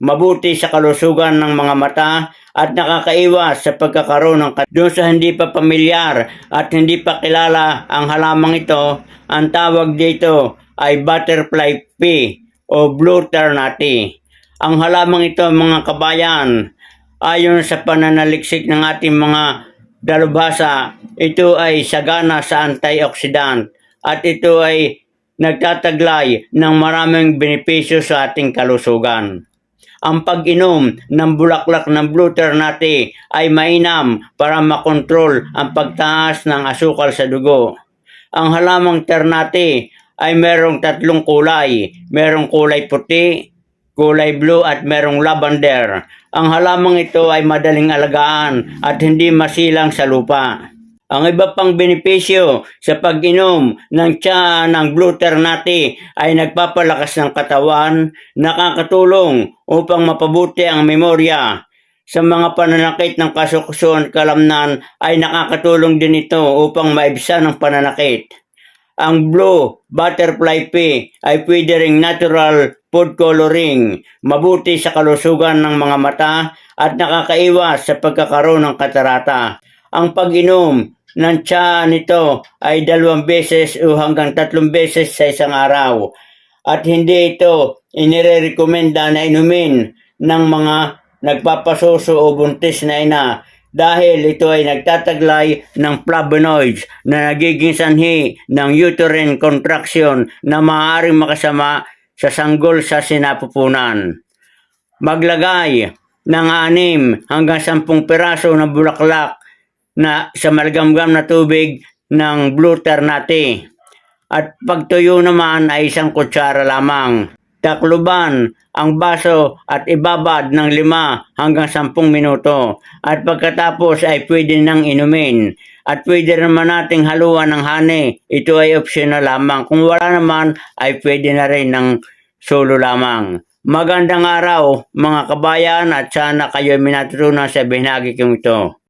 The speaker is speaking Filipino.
mabuti sa kalusugan ng mga mata at nakakaiwas sa pagkakaroon ng doon sa hindi pa pamilyar at hindi pa kilala ang halamang ito. Ang tawag dito ay butterfly pea o blue ternate. Ang halamang ito, mga kabayan, ayon sa pananaliksik ng ating mga dalubhasa, ito ay sagana sa antioxidant at ito ay nagtataglay ng maraming benepisyo sa ating kalusugan. Ang pag-inom ng bulaklak ng blue ternate ay mainam para makontrol ang pagtaas ng asukal sa dugo. Ang halamang ternate ay merong tatlong kulay. Merong kulay puti, kulay blue at merong lavender. Ang halamang ito ay madaling alagaan at hindi masilang sa lupa. Ang iba pang benepisyo sa pag-inom ng tsa ng blue ternate ay nagpapalakas ng katawan, nakakatulong upang mapabuti ang memorya. Sa mga pananakit ng kasukusuan at kalamnan ay nakakatulong din ito upang maibsan ang pananakit. Ang blue butterfly pea ay pwede ring natural food coloring, mabuti sa kalusugan ng mga mata at nakakaiwas sa pagkakaroon ng katarata. Ang pag-inom ng tsa nito ay 2 beses o hanggang 3 beses sa isang araw. At hindi ito inirekomenda na inumin ng mga nagpapasuso o buntis na ina dahil ito ay nagtataglay ng flavonoids na nagiging sanhi ng uterine contraction na maaaring makasama sa sanggol sa sinapupunan. Maglagay ng 6 hanggang 10 piraso ng bulaklak na sa maligamgam na tubig ng blue ternate. At pagtuyo naman ay 1 kutsara lamang. Takluban ang baso at ibabad ng 5 hanggang 10 minuto. At pagkatapos ay pwede nang inumin. At pwede naman nating haluan ng honey. Ito ay optional lamang. Kung wala naman ay pwede na rin ng solo lamang. Magandang araw mga kabayan at sana kayo ay minatutunan sa binagi kong ito.